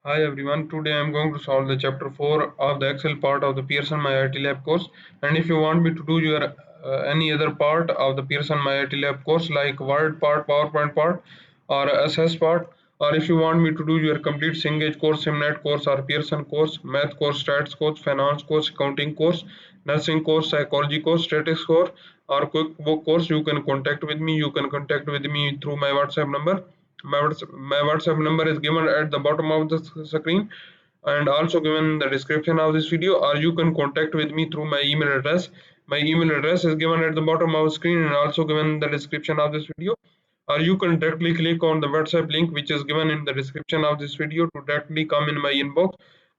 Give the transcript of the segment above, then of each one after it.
Hi everyone, today I am going to solve the chapter 4 of the Excel part of the Pearson MyITLab course. And if you want me to do your any other part of the Pearson MyITLab course like Word part, PowerPoint part or SS part, or if you want me to do your complete Cengage course, Simnet course or Pearson course, Math course, Stats course, Finance course, Accounting course, Nursing course, Psychology course, Statistics course or QuickBook course, you can contact with me. You can contact with me through my WhatsApp number. My WhatsApp number is given at the bottom of the screen and also given in the description of this video, or you can contact with me through my email address. My email address is given at the bottom of the screen and also given in the description of this video, or you can directly click on the WhatsApp link which is given in the description of this video to directly come in my inbox.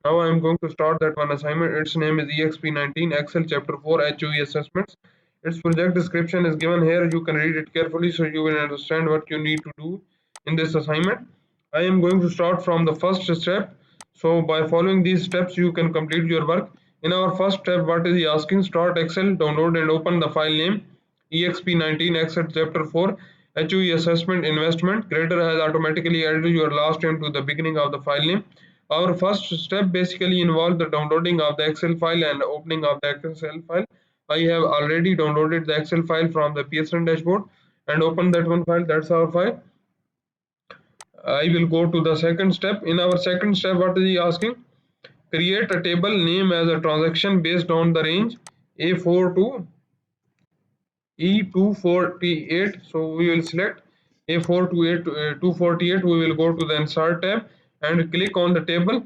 Now I am going to start that one assignment. Its name is Exp19 Excel Chapter 4 HOE Assessments. Its project description is given here. You can read it carefully so you will understand what you need to do in this assignment. I am going to start from the first step. So by following these steps, you can complete your work. In our first step, what is he asking? Start Excel, download and open the file name exp19 Excel chapter 4 HOE assessment investment. Creator has automatically added your last name to the beginning of the file name. Our first step basically involves the downloading of the Excel file and opening of the Excel file. I have already downloaded the Excel file from the Pearson dashboard and opened that one file. That's our file. I will go to the second step. In our second step, what is he asking? Create a table name as a transaction based on the range A4 to E248. So we will select A4 to A248. We will go to the insert tab and click on the table.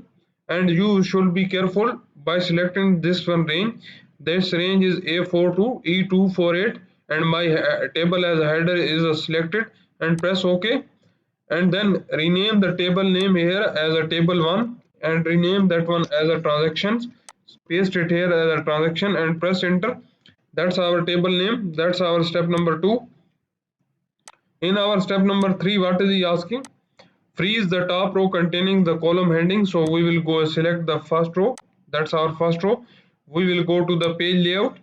And you should be careful by selecting this one range. This range is A4 to E248 and my table as a header is selected, and press OK. And then rename the table name here as a table 1 and rename that one as a transactions. Paste it here as a transaction and press enter. That's our table name. That's our step number 2. In our step number 3, what is he asking? Freeze the top row containing the column heading. So we will go select the first row. That's our first row. We will go to the page layout.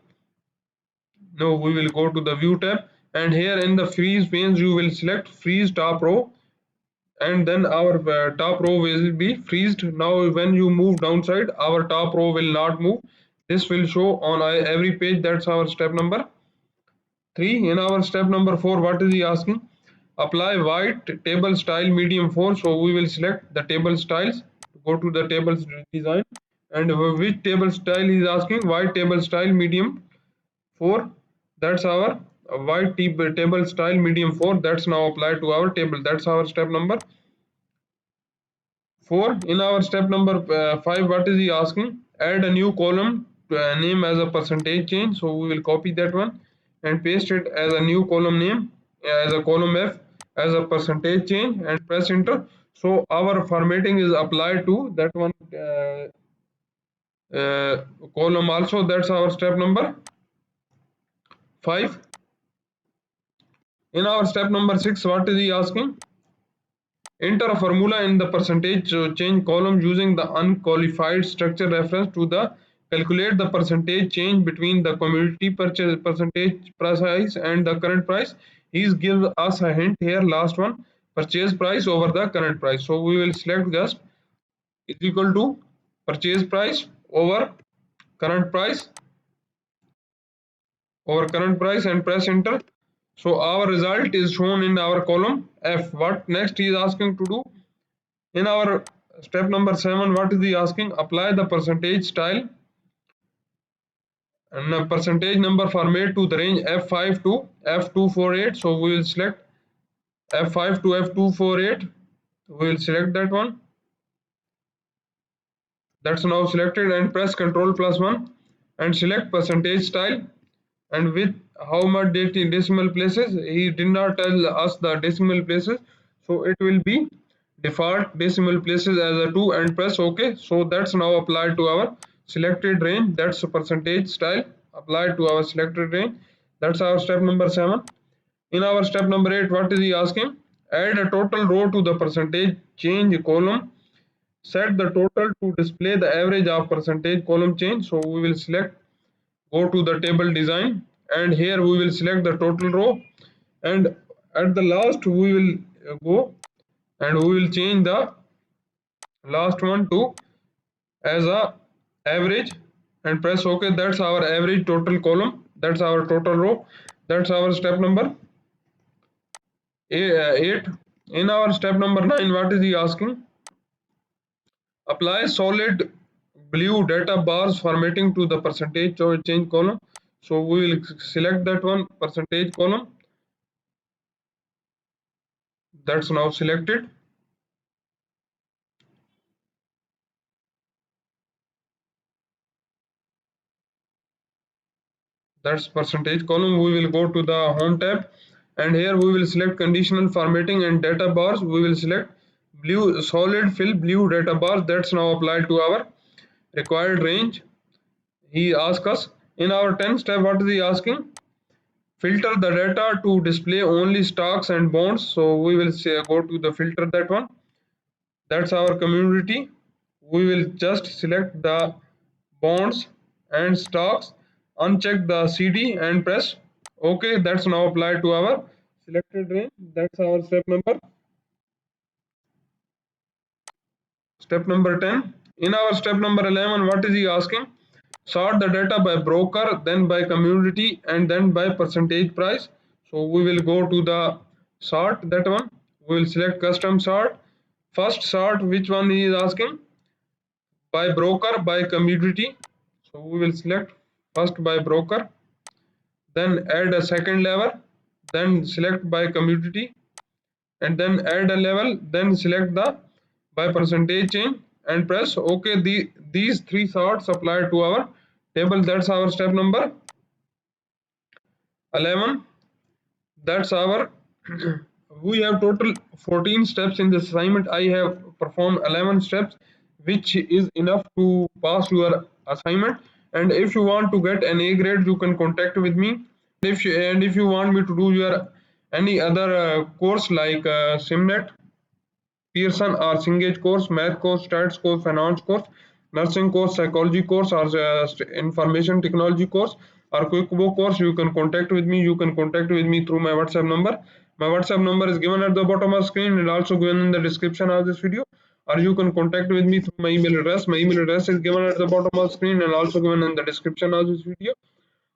Now we will go to the view tab, and here in the freeze panes you will select freeze top row, and then our top row will be freezed. Now when you move downside, our top row will not move. This will show on every page. That's our step number 3. In our step number 4, what is he asking? Apply white table style medium 4. So we will select the table styles, go to the tables design, and which table style he is asking? White table style medium 4. That's our white table style medium 4. That's now applied to our table. That's our step number 4. In our step number 5, what is he asking? Add a new column name as a percentage change. So we will copy that one and paste it as a new column name as a column F as a percentage change and press enter. So our formatting is applied to that one column also. That's our step number 5. In our step number 6, what is he asking? Enter a formula in the percentage change column using the unqualified structure reference to the calculate the percentage change between the commodity purchase percentage price and the current price. He gives us a hint here, last one, purchase price over the current price. So we will select just is equal to purchase price over current price and press enter. So our result is shown in our column F. What next he is asking to do? In our step number 7, what is he asking? Apply the percentage style and the percentage number format to the range F5 to F248. So we will select F5 to F248. We will select that one. That's now selected, and press Ctrl+1 and select percentage style, and with how much decimal places. He did not tell us the decimal places, so it will be default decimal places as a 2 and press OK. So that's now applied to our selected range. That's a percentage style applied to our selected range. That's our step number 7. In our step number 8, what is he asking? Add a total row to the percentage change column. Set the total to display the average of percentage column change. So we will select, go to the table design, and here we will select the total row, and at the last we will go and we will change the last one to as a average and press OK. That's our average total column, that's our total row, that's our step number 8. In our step number 9, what is he asking? Apply solid blue data bars formatting to the percentage change column. So we will select that one, percentage column. That's now selected. That's percentage column. We will go to the home tab, and here we will select conditional formatting and data bars. We will select blue solid fill blue data bars. That's now applied to our required range. He asks us in our 10th step, what is he asking? Filter the data to display only stocks and bonds. So we will say go to the filter, that one, that's our community. We will just select the bonds and stocks, uncheck the CD and press OK. That's now applied to our selected range. That's our step number 10. In our step number 11, what is he asking? Sort the data by broker, then by community, and then by percentage price. So we will go to the sort, that one. We will select custom sort. First sort, which one he is asking? By broker, by commodity. So we will select first by broker, then add a second level, then select by commodity, and then add a level, then select the by percentage change and press OK. These three sorts apply to our table. That's our step number 11. That's our we have total 14 steps in this assignment. I have performed 11 steps, which is enough to pass your assignment. And if you want to get an A grade, you can contact with me. If you want me to do your any other course like Simnet, Pearson or Cengage course, math course, stats course, finance course, nursing course, psychology course, or information technology course, or QuickBook course, you can contact with me. You can contact with me through my WhatsApp number. My WhatsApp number is given at the bottom of the screen and also given in the description of this video. Or you can contact with me through my email address. My email address is given at the bottom of the screen and also given in the description of this video.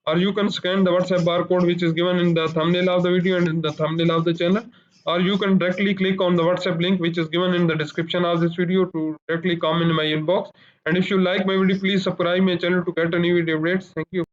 Or you can scan the WhatsApp barcode which is given in the thumbnail of the video and in the thumbnail of the channel, or you can directly click on the WhatsApp link which is given in the description of this video to directly come in my inbox. And if you like my video, please subscribe my channel to get any video updates. Thank you.